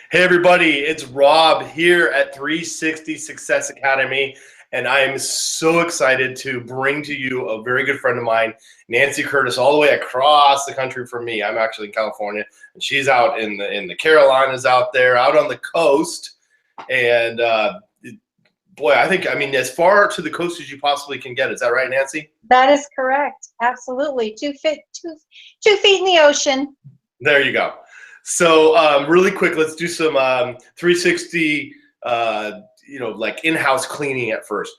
Hey everybody, it's Rob here at 360 Success Academy, and I am so excited to bring to you a very good friend of mine, Nancy Curtis, all the way across the country from me. I'm actually in California, and she's out in the Carolinas, out there, out on the coast, and boy, I mean, as far to the coast as you possibly can get. Is that right, Nancy? That is correct. Absolutely. 2 feet in the ocean. There you go. So really quick, let's do some 360, like in-house cleaning at first.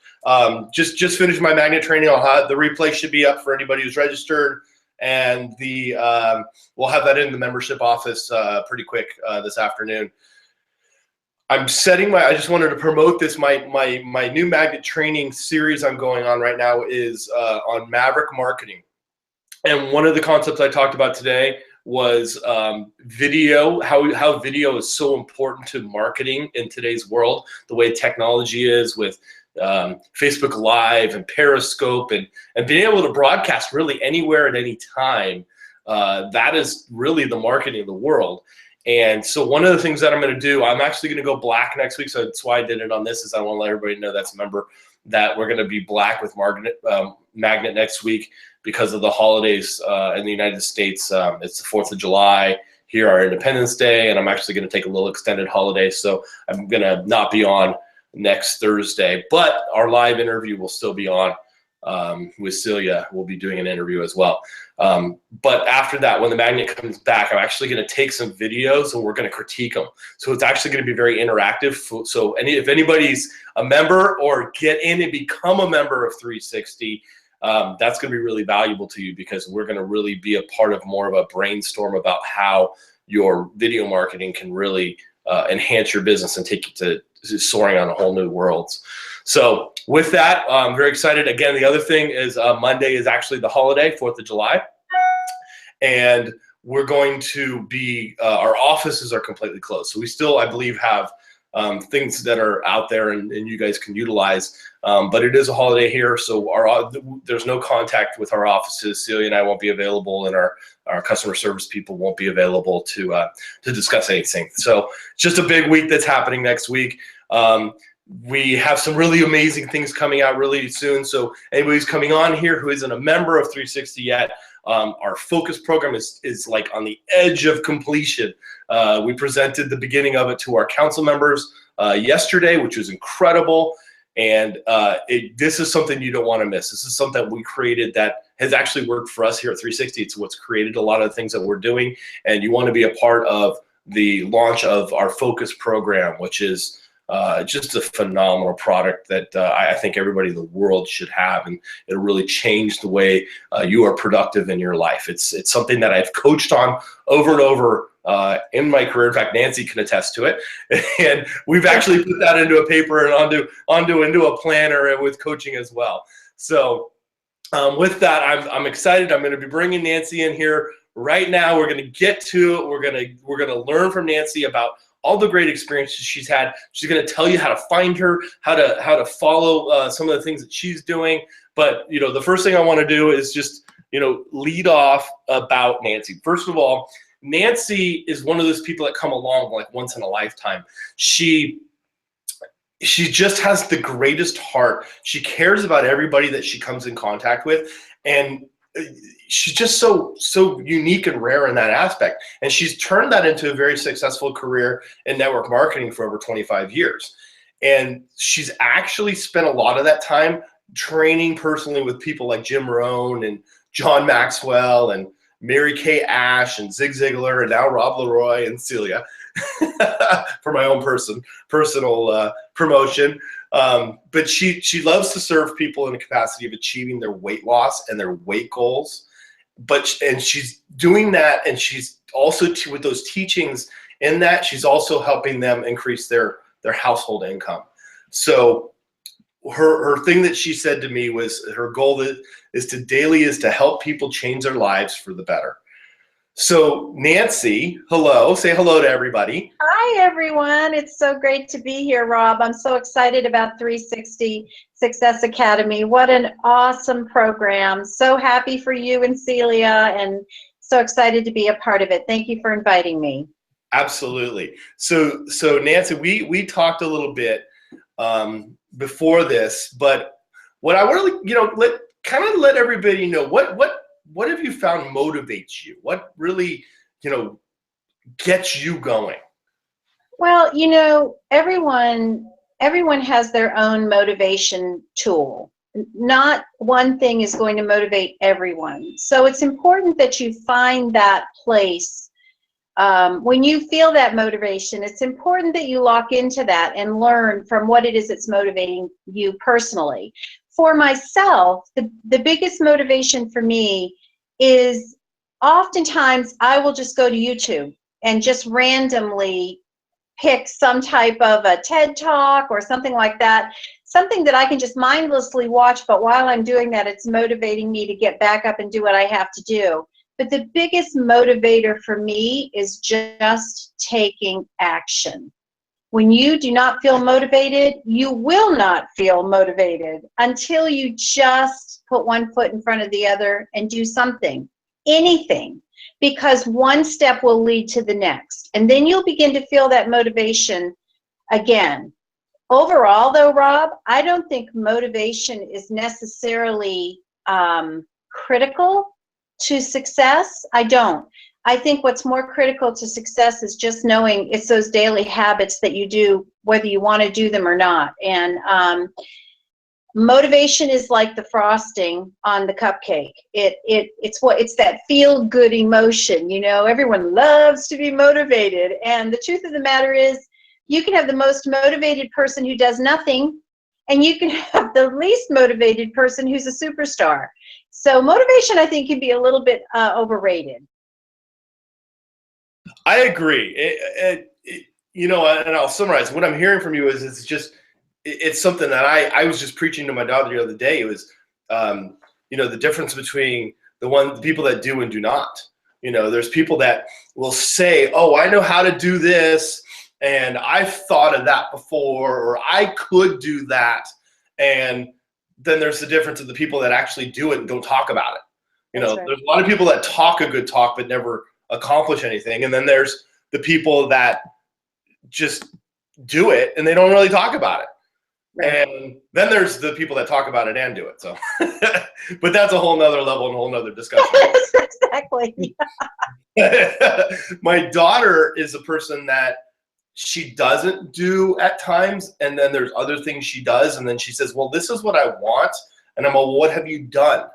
Just finished my magnet training. The replay should be up for anybody who's registered, and we'll have that in the membership office pretty quick this afternoon. I just wanted to promote this. My new magnet training series I'm going on right now is on Maverick marketing. And one of the concepts I talked about today was video, how video is so important to marketing in today's world, the way technology is with Facebook Live and Periscope and being able to broadcast really anywhere at any time. That is really the marketing of the world. And so one of the things that I'm going to do, I'm actually going to go black next week. So that's why I did it on this, is I want to let everybody know that's a member that we're going to be black with magnet next week because of the holidays in the United States. It's the 4th of July, here our Independence Day, and I'm actually going to take a little extended holiday. So I'm going to not be on next Thursday, but our live interview will still be on with Celia. We'll be doing an interview as well. But after that, when the magnet comes back, I'm actually going to take some videos and we're going to critique them. So it's actually going to be very interactive. So if anybody's a member or get in and become a member of 360, that's going to be really valuable to you, because we're going to really be a part of more of a brainstorm about how your video marketing can really enhance your business and take you to soaring on a whole new worlds. So with that, I'm very excited. Again, the other thing is Monday is actually the holiday, 4th of July. And we're going to be, our offices are completely closed. So we still, I believe, have things that are out there and you guys can utilize. But it is a holiday here, so there's no contact with our offices. Celia and I won't be available, and our customer service people won't be available to discuss anything. So it's just a big week that's happening next week. We have some really amazing things coming out really soon. So anybody who's coming on here who isn't a member of 360 yet, our focus program is like on the edge of completion. We presented the beginning of it to our council members yesterday, which was incredible. And this is something you don't want to miss. This is something we created that has actually worked for us here at 360. It's what's created a lot of the things that we're doing. And you want to be a part of the launch of our focus program, which is just a phenomenal product that I think everybody in the world should have, and it'll really change the way you are productive in your life. It's something that I've coached on over and over in my career. In fact, Nancy can attest to it, and we've actually put that into a paper and onto a planner with coaching as well. So with that, I'm excited. I'm going to be bringing Nancy in here right now. We're going to get to it. We're going to learn from Nancy about all the great experiences she's had. She's going to tell you how to find her, how to follow some of the things that she's doing. But the first thing I want to do is just lead off about Nancy. First of all, Nancy is one of those people that come along like once in a lifetime. She just has the greatest heart. She cares about everybody that she comes in contact with, and she's just so unique and rare in that aspect. And she's turned that into a very successful career in network marketing for over 25 years. And she's actually spent a lot of that time training personally with people like Jim Rohn and John Maxwell and Mary Kay Ash and Zig Ziglar, and now Rob LeRoy and Celia for my own personal promotion. But she loves to serve people in the capacity of achieving their weight loss and their weight goals. And she's doing that, and she's also with those teachings in that she's also helping them increase their household income. So her thing that she said to me was her goal is to help people change their lives for the better. So Nancy, hello. Say hello to everybody. Hi, everyone. It's so great to be here, Rob. I'm so excited about 360 Success Academy. What an awesome program. So happy for you and Celia, and so excited to be a part of it. Thank you for inviting me. Absolutely. So Nancy, we talked a little bit before this, but what I really, let everybody know, what have you found motivates you? What really, gets you going? Well, everyone has their own motivation tool. Not one thing is going to motivate everyone. So it's important that you find that place. When you feel that motivation, it's important that you lock into that and learn from what it is that's motivating you personally. For myself, the biggest motivation for me is oftentimes I will just go to YouTube and just randomly pick some type of a TED Talk or something like that, something that I can just mindlessly watch, but while I'm doing that, it's motivating me to get back up and do what I have to do. But the biggest motivator for me is just taking action. When you do not feel motivated, you will not feel motivated until you just put one foot in front of the other and do something, anything, because one step will lead to the next. And then you'll begin to feel that motivation again. Overall, though, Rob, I don't think motivation is necessarily critical to success. I don't. I think what's more critical to success is just knowing it's those daily habits that you do, whether you want to do them or not. And motivation is like the frosting on the cupcake. It's that feel good emotion. Everyone loves to be motivated, and the truth of the matter is, you can have the most motivated person who does nothing, and you can have the least motivated person who's a superstar. So motivation, I think, can be a little bit overrated. I agree. And I'll summarize. What I'm hearing from you is it's something that I was just preaching to my daughter the other day. It was, the difference between the people that do and do not. There's people that will say, oh, I know how to do this, and I've thought of that before, or I could do that. And then there's the difference of the people that actually do it and don't talk about it. That's right. There's a lot of people that talk a good talk but never accomplish anything. And then there's the people that just do it and they don't really talk about it. Right. And then there's the people that talk about it and do it. So, but that's a whole nother level and a whole nother discussion. Yes, exactly. My daughter is a person that she doesn't do at times, and then there's other things she does, and then she says, well, this is what I want. And I'm like, well, what have you done?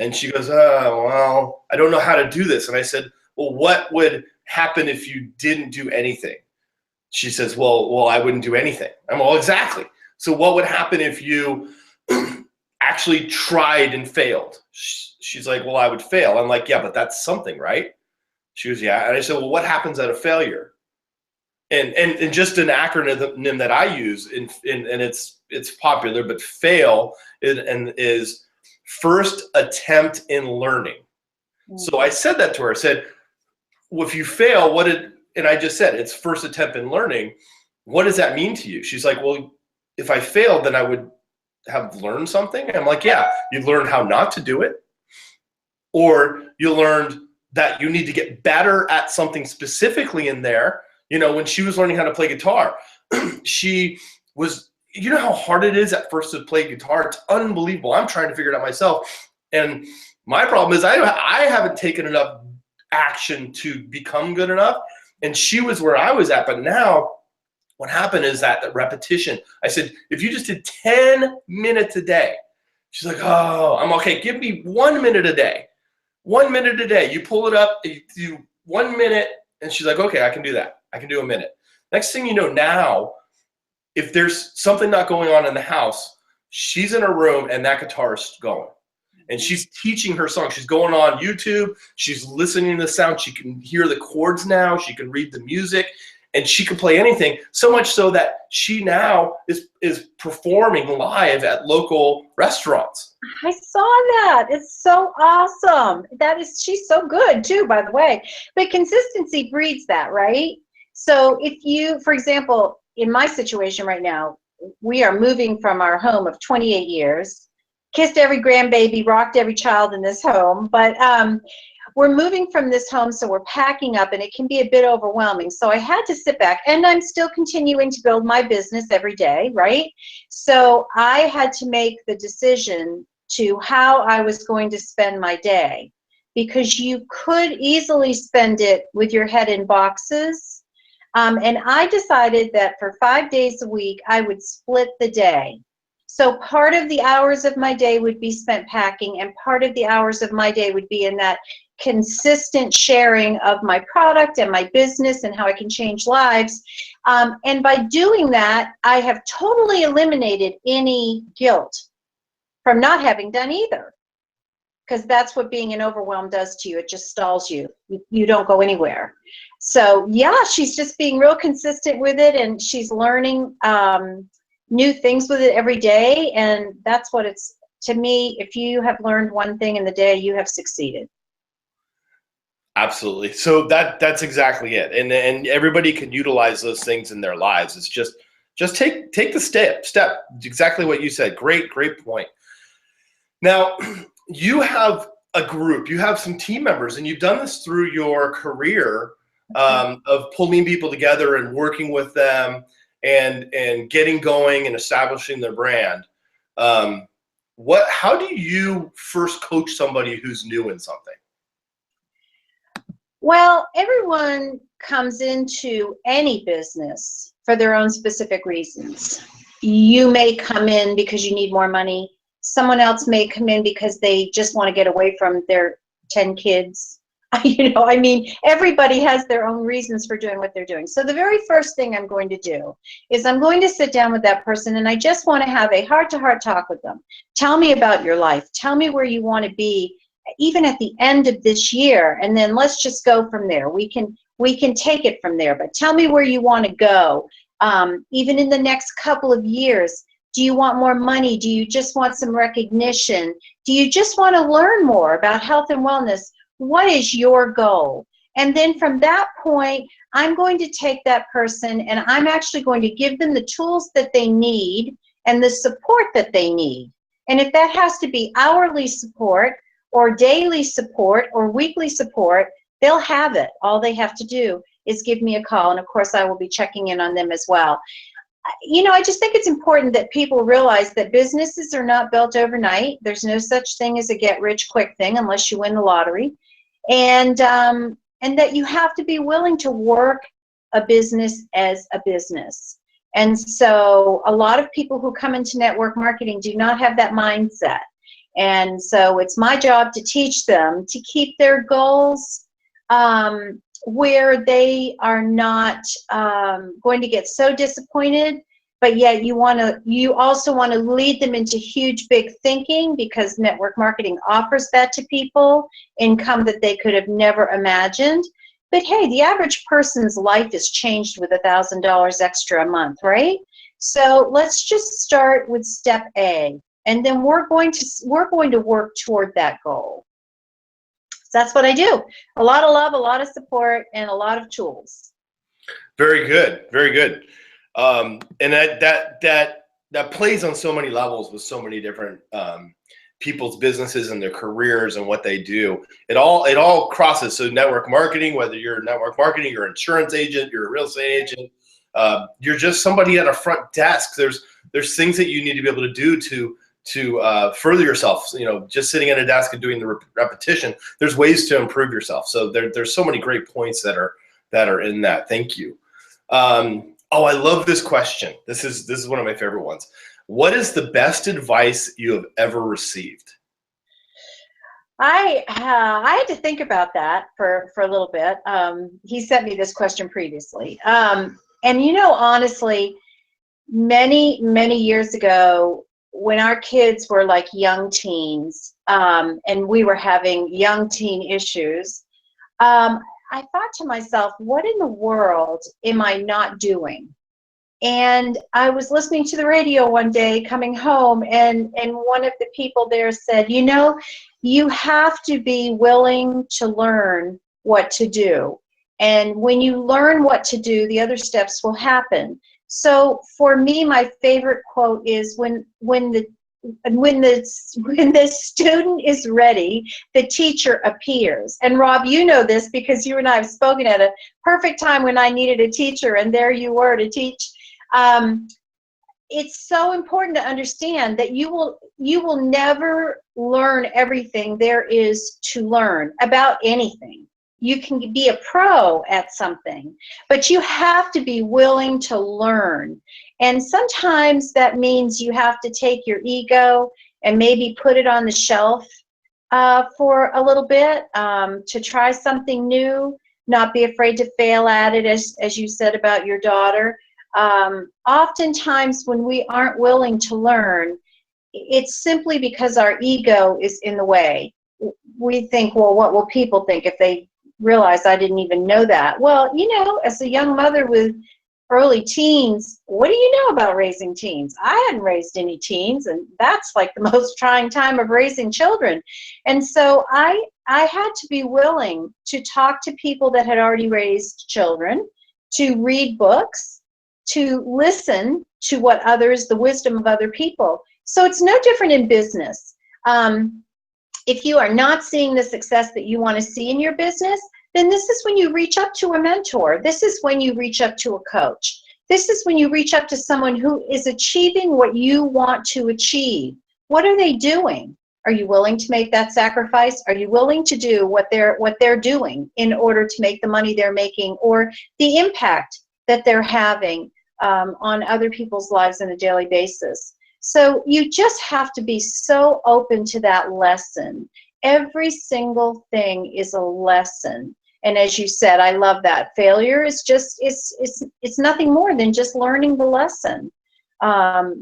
And she goes, oh, well, I don't know how to do this. And I said, well, what would happen if you didn't do anything? She says, well, I wouldn't do anything. I'm like, well, exactly. So what would happen if you actually tried and failed? She's like, well, I would fail. I'm like, yeah, but that's something, right? She goes, yeah. And I said, well, what happens at a failure? And just an acronym that I use, and it's popular, but FAIL is first attempt in learning. Mm-hmm. So I said that to her. I said, well, if you fail, and I just said, it's first attempt in learning. What does that mean to you? She's like, well, if I failed, then I would have learned something. And I'm like, yeah, you learned how not to do it, or you learned that you need to get better at something specifically in there. When she was learning how to play guitar, she was, how hard it is at first to play guitar? It's unbelievable. I'm trying to figure it out myself. And my problem is I haven't taken enough action to become good enough. And she was where I was at. But now what happened is that repetition. I said, if you just did 10 minutes a day, she's like, oh, I'm okay. Give me 1 minute a day. 1 minute a day. You pull it up, you do 1 minute. And she's like, okay, I can do that. I can do a minute. Next thing you know, now, if there's something not going on in the house, she's in her room and that guitar is going. And she's teaching her song. She's going on YouTube. She's listening to the sound. She can hear the chords now. She can read the music. And she can play anything, so much so that she now is performing live at local restaurants. I saw that. It's so awesome. She's so good too, by the way. But consistency breeds that, right? So if you, for example, in my situation right now, we are moving from our home of 28 years, kissed every grandbaby, rocked every child in this home, but we're moving from this home, so we're packing up, and it can be a bit overwhelming. So I had to sit back, and I'm still continuing to build my business every day, right? So I had to make the decision to how I was going to spend my day, because you could easily spend it with your head in boxes. And I decided that for 5 days a week, I would split the day. So part of the hours of my day would be spent packing, and part of the hours of my day would be in that consistent sharing of my product and my business and how I can change lives. And by doing that, I have totally eliminated any guilt from not having done either, because that's what being in overwhelm does to you. It just stalls you. You don't go anywhere. So yeah, she's just being real consistent with it, and she's learning new things with it every day. And that's what it's, to me, if you have learned one thing in the day, you have succeeded. Absolutely. So that's exactly it. And everybody can utilize those things in their lives. It's just take the step. Exactly what you said. Great point. Now, you have a group, you have some team members, and you've done this through your career of pulling people together and working with them and getting going and establishing their brand. How do you first coach somebody who's new in something? Well, everyone comes into any business for their own specific reasons. You may come in because you need more money. Someone else may come in because they just want to get away from their 10 kids. I mean, everybody has their own reasons for doing what they're doing. So the very first thing I'm going to do is I'm going to sit down with that person, and I just want to have a heart-to-heart talk with them. Tell me about your life. Tell me where you want to be, even at the end of this year, and then let's just go from there. We can take it from there, but tell me where you want to go, even in the next couple of years. Do you want more money? Do you just want some recognition? Do you just want to learn more about health and wellness? What is your goal? And then from that point, I'm going to take that person, and I'm actually going to give them the tools that they need and the support that they need. And if that has to be hourly support or daily support or weekly support, they'll have it. All they have to do is give me a call, and of course I will be checking in on them as well. I just think it's important that people realize that businesses are not built overnight. There's no such thing as a get-rich-quick thing unless you win the lottery, and that you have to be willing to work a business as a business. And so a lot of people who come into network marketing do not have that mindset. And so it's my job to teach them to keep their goals where they are not going to get so disappointed, but yet you also want to lead them into huge, big thinking, because network marketing offers that to people, income that they could have never imagined. But hey, the average person's life is changed with $1,000 extra a month, right? So let's just start with step A, and then we're going to work toward that goal. So that's what I do. A lot of love, a lot of support, and a lot of tools. Very good, very good. And that plays on so many levels with so many different people's businesses and their careers and what they do. It all crosses. So network marketing, whether you're network marketing, you're an insurance agent, you're a real estate agent, you're just somebody at a front desk. There's things that you need to be able to do to further yourself. Just sitting at a desk and doing the repetition. There's ways to improve yourself. So there's so many great points that are in that. Thank you. I love this question. This is one of my favorite ones. What is the best advice you have ever received? I had to think about that for a little bit. He sent me this question previously. And honestly, many years ago, when our kids were like young teens, and we were having young teen issues, I thought to myself, what in the world am I not doing? And I was listening to the radio one day coming home, and one of the people there said, you have to be willing to learn what to do. And when you learn what to do, the other steps will happen. So for me, my favorite quote is when when the student is ready, the teacher appears. And Rob, you know this because you and I have spoken at a perfect time when I needed a teacher, and there you were to teach. It's so important to understand that you will never learn everything there is to learn about anything. You can be a pro at something, but you have to be willing to learn. And sometimes that means you have to take your ego and maybe put it on the shelf for a little bit, to try something new, not be afraid to fail at it, as you said about your daughter. Oftentimes when we aren't willing to learn, it's simply because our ego is in the way. We think, well, what will people think if they realize I didn't even know that? Well, you know, as a young mother with early teens, what do you know about raising teens? I hadn't raised any teens, and that's like the most trying time of raising children. And so I had to be willing to talk to people that had already raised children, to read books, to listen to what others, the wisdom of other people. So it's no different in business. If you are not seeing the success that you want to see in your business, then this is when you reach up to a mentor. This is when you reach up to a coach. This is when you reach up to someone who is achieving what you want to achieve. What are they doing? Are you willing to make that sacrifice? Are you willing to do what they're doing in order to make the money they're making, or the impact that they're having on other people's lives on a daily basis? So you just have to be so open to that lesson. Every single thing is a lesson. And as you said, I love that. Failure is just, it's nothing more than just learning the lesson.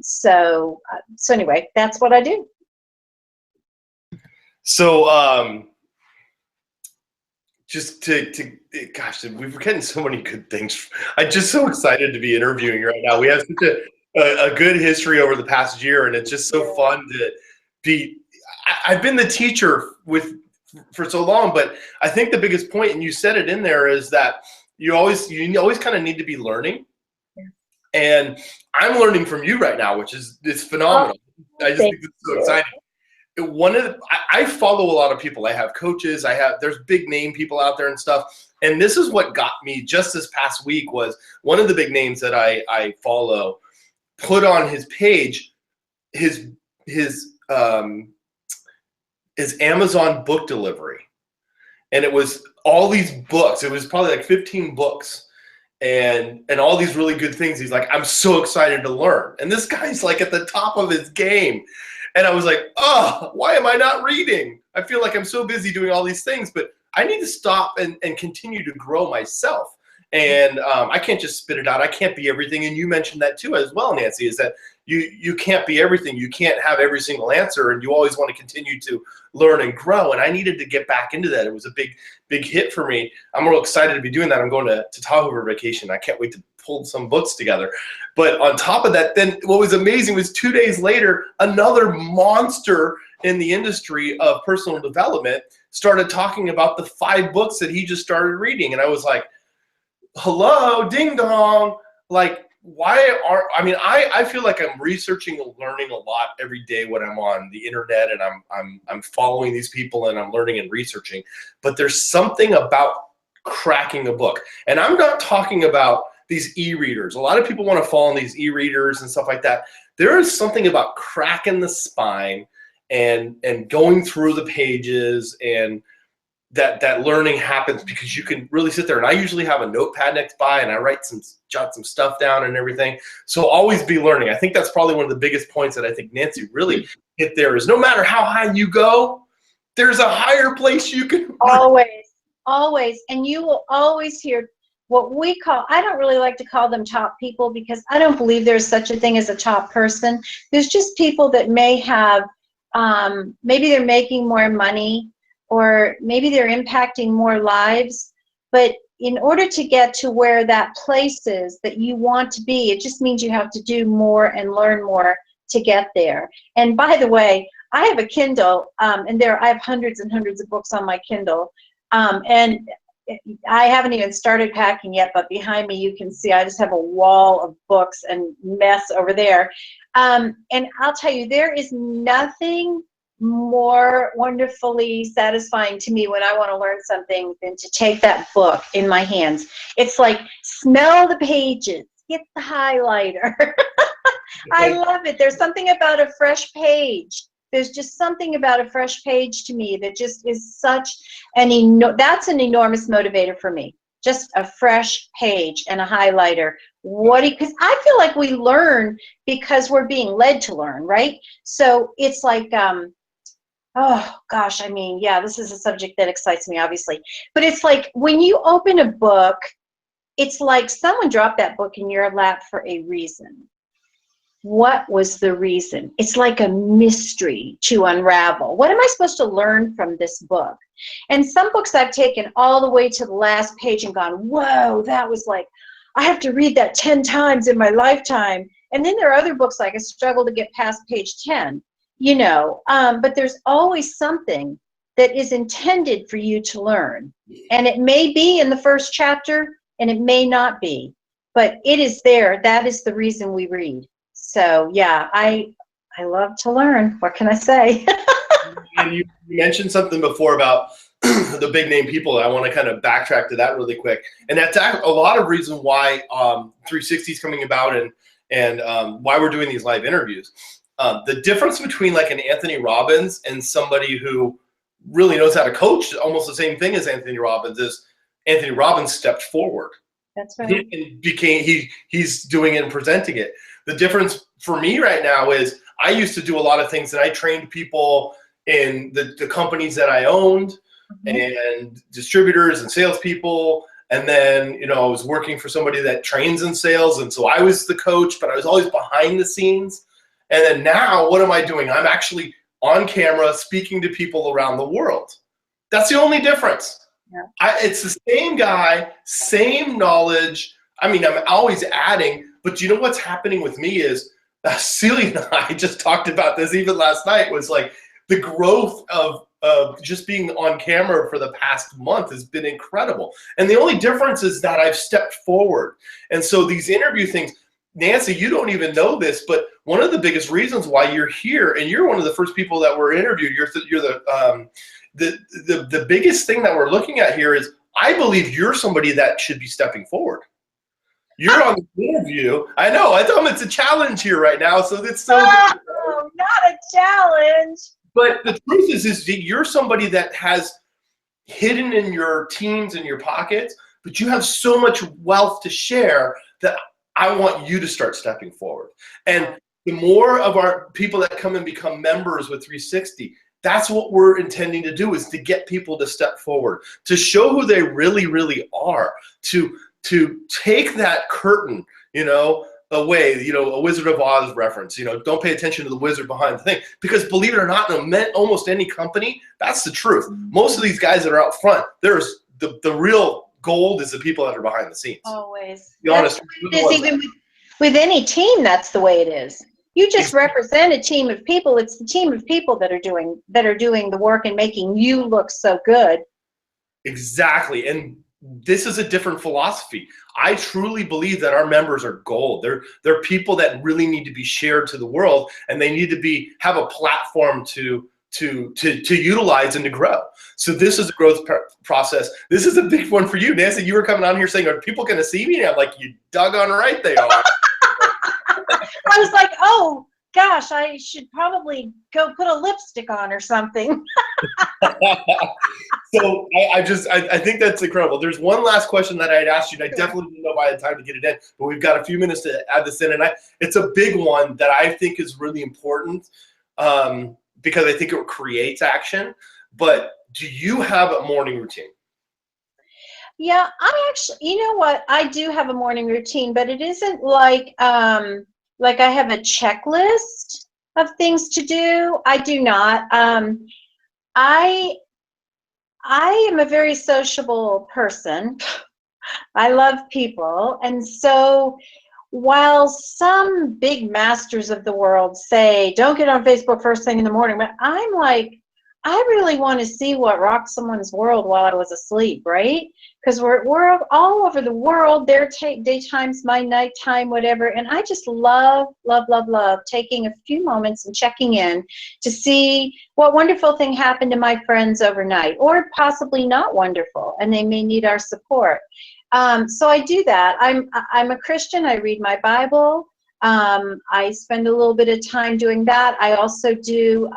So anyway, that's what I do. So just gosh, we're getting so many good things. I'm just so excited to be interviewing you right now. We have such a good history over the past year, and it's just so fun to be. I've been the teacher for so long, but I think the biggest point, and you said it in there, is that you always kind of need to be learning. Yeah. And I'm learning from you right now, which is phenomenal. I just think it's so exciting. I follow a lot of people. I have coaches. There's big name people out there and stuff. And this is what got me just this past week. Was one of the big names that I follow put on his page his Amazon book delivery, and it was all these books. It was probably like 15 books, and all these really good things. He's like, I'm so excited to learn. And this guy's like at the top of his game. And I was like, oh, why am I not reading? I feel like I'm so busy doing all these things, but I need to stop and continue to grow myself. And I can't just spit it out. I can't be everything. And you mentioned that too as well, Nancy, is that you can't be everything. You can't have every single answer, and you always want to continue to learn and grow. And I needed to get back into that. It was a big hit for me. I'm real excited to be doing that. I'm going to Tahoe for vacation. I can't wait to pull some books together. But on top of that, then what was amazing was 2 days later, another monster in the industry of personal development started talking about the 5 books that he just started reading. And I was like, hello, ding dong. Like, I feel like I'm researching and learning a lot every day when I'm on the internet, and I'm following these people and I'm learning and researching. But there's something about cracking a book. And I'm not talking about these e-readers. A lot of people want to fall on these e-readers and stuff like that. There is something about cracking the spine and going through the pages, and that learning happens because you can really sit there. And I usually have a notepad next by, and I jot some stuff down and everything. So always be learning. I think that's probably one of the biggest points that I think Nancy really hit there, is no matter how high you go, there's a higher place you can. Always. And you will always hear what we call, I don't really like to call them top people, because I don't believe there's such a thing as a top person. There's just people that may have, maybe they're making more money, or maybe they're impacting more lives. But in order to get to where that place is that you want to be, it just means you have to do more and learn more to get there. And by the way, I have a Kindle, and I have hundreds and hundreds of books on my Kindle. And I haven't even started packing yet, but behind me you can see I just have a wall of books and mess over there. And I'll tell you, there is nothing more wonderfully satisfying to me when I want to learn something than to take that book in my hands. It's like, smell the pages, get the highlighter. I love it. There's something about a fresh page. There's just something about a fresh page to me that just is such that's an enormous motivator for me. Just a fresh page and a highlighter. Because I feel like we learn because we're being led to learn, right? So it's like, oh gosh, I mean, yeah, this is a subject that excites me, obviously. But it's like when you open a book, it's like someone dropped that book in your lap for a reason. What was the reason? It's like a mystery to unravel. What am I supposed to learn from this book? And some books I've taken all the way to the last page and gone, whoa, that was like, I have to read that 10 times in my lifetime. And then there are other books like I struggle to get past page 10, but there's always something that is intended for you to learn. And it may be in the first chapter and it may not be, but it is there. That is the reason we read. So yeah, I love to learn. What can I say? And you mentioned something before about the big name people. I want to kind of backtrack to that really quick. And that's a lot of reason why 360 is coming about and why we're doing these live interviews. The difference between like an Anthony Robbins and somebody who really knows how to coach, almost the same thing as Anthony Robbins, is Anthony Robbins stepped forward. That's right. And he's doing it and presenting it. The difference for me right now is I used to do a lot of things, and I trained people in the companies that I owned, and distributors and salespeople. And then, I was working for somebody that trains in sales. And so I was the coach, but I was always behind the scenes. And then now what am I doing? I'm actually on camera speaking to people around the world. That's the only difference. Yeah. It's the same guy, same knowledge. I mean, I'm always adding, but you know what's happening with me is Celia and I just talked about this even last night, was like the growth of just being on camera for the past month has been incredible. And the only difference is that I've stepped forward. And so these interview things, Nancy, you don't even know this, but one of the biggest reasons why you're here, and you're one of the first people that were interviewed, the biggest thing that we're looking at here is I believe you're somebody that should be stepping forward. You're on the interview. I know. I tell them it's a challenge here right now. So it's so. Oh, not a challenge. But the truth is you're somebody that has hidden in your teams and your pockets, but you have so much wealth to share that I want you to start stepping forward. And the more of our people that come and become members with 360, that's what we're intending to do, is to get people to step forward, to show who they really, really are, to take that curtain, away, a Wizard of Oz reference, don't pay attention to the wizard behind the thing, because believe it or not, in almost any company, that's the truth. Most of these guys that are out front, there's the real gold is the people that are behind the scenes. Always. Be honest. Even with any team, that's the way it is. You just represent a team of people. It's the team of people that are doing the work and making you look so good. Exactly. And this is a different philosophy. I truly believe that our members are gold. They're people that really need to be shared to the world, and they need to have a platform to utilize and to grow. So this is a growth process. This is a big one for you, Nancy. You were coming on here saying, "Are people going to see me?" And I'm like, "You doggone right they are." I was like, "Oh gosh, I should probably go put a lipstick on or something." So I think that's incredible. There's one last question that I'd asked you, and I definitely didn't know if I had time to get it in, but we've got a few minutes to add this in, and it's a big one that I think is really important, because I think it creates action. But do you have a morning routine? Yeah, I actually, you know what? I do have a morning routine, but it isn't like I have a checklist of things to do. I do not. I am a very sociable person. I love people. And so while some big masters of the world say, don't get on Facebook first thing in the morning, but I'm like, I really want to see what rocked someone's world while I was asleep, right? Because we're all over the world. Their daytime's my nighttime, whatever. And I just love, love, love, love taking a few moments and checking in to see what wonderful thing happened to my friends overnight, or possibly not wonderful, and they may need our support. So I do that. I'm a Christian. I read my Bible. I spend a little bit of time doing that. I also do.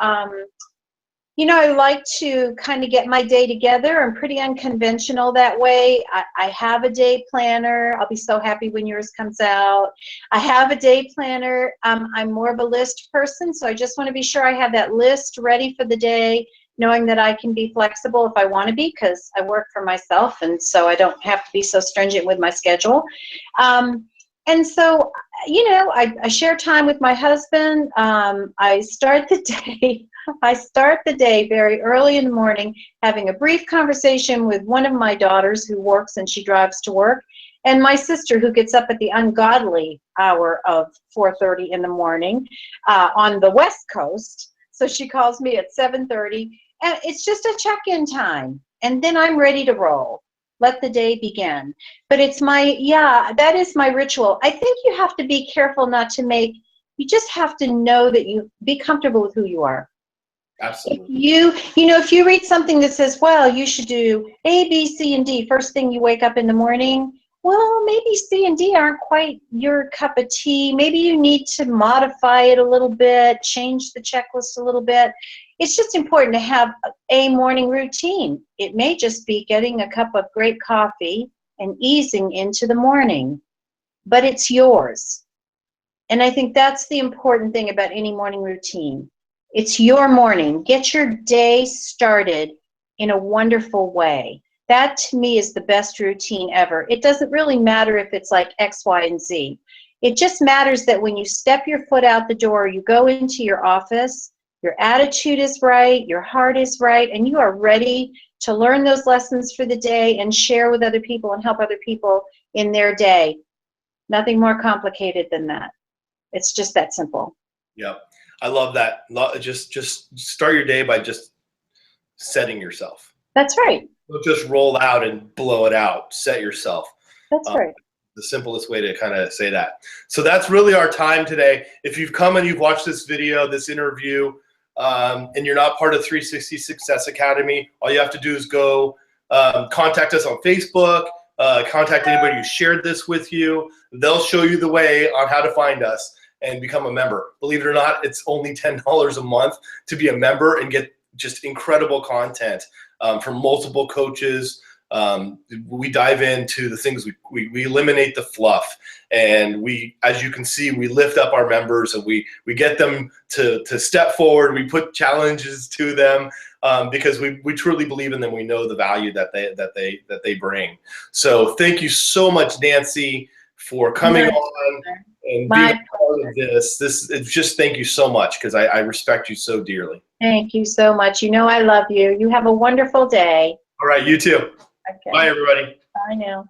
You know, I like to kind of get my day together. I'm pretty unconventional that way. I have a day planner. I'll be so happy when yours comes out. I have a day planner. I'm more of a list person, so I just want to be sure I have that list ready for the day, knowing that I can be flexible if I want to be, because I work for myself, and so I don't have to be so stringent with my schedule. And so, you know, I share time with my husband. I start the day. I start the day very early in the morning, having a brief conversation with one of my daughters who works and she drives to work, and my sister who gets up at the ungodly hour of 4:30 in the morning on the West Coast. So she calls me at 7:30, and it's just a check-in time, and then I'm ready to roll. Let the day begin. But it's that is my ritual. I think you have to be careful not to you just have to know that you be comfortable with who you are. Absolutely. If you read something that says, well, you should do A, B, C, and D first thing you wake up in the morning, well, maybe C and D aren't quite your cup of tea. Maybe you need to modify it a little bit, change the checklist a little bit. It's just important to have a morning routine. It may just be getting a cup of great coffee and easing into the morning, but it's yours. And I think that's the important thing about any morning routine. It's your morning. Get your day started in a wonderful way. That, to me, is the best routine ever. It doesn't really matter if it's like X, Y, and Z. It just matters that when you step your foot out the door, you go into your office, your attitude is right, your heart is right, and you are ready to learn those lessons for the day and share with other people and help other people in their day. Nothing more complicated than that. It's just that simple. Yep. I love that. Just start your day by just setting yourself. That's right. Don't just roll out and blow it out. Set yourself. That's right. The simplest way to kind of say that. So that's really our time today. If you've come and you've watched this video, this interview, and you're not part of 360 Success Academy, all you have to do is go contact us on Facebook, contact anybody who shared this with you. They'll show you the way on how to find us and become a member. Believe it or not, it's only $10 a month to be a member and get just incredible content from multiple coaches. We dive into the things, we eliminate the fluff, and we, as you can see, we lift up our members, and we get them to step forward. We put challenges to them because we truly believe in them. We know the value that they bring. So thank you so much, Nancy, for coming on and being a part of this. Just thank you so much, because I respect you so dearly. Thank you so much. You know I love you. You have a wonderful day. All right, you too. Okay. Bye, everybody. Bye now.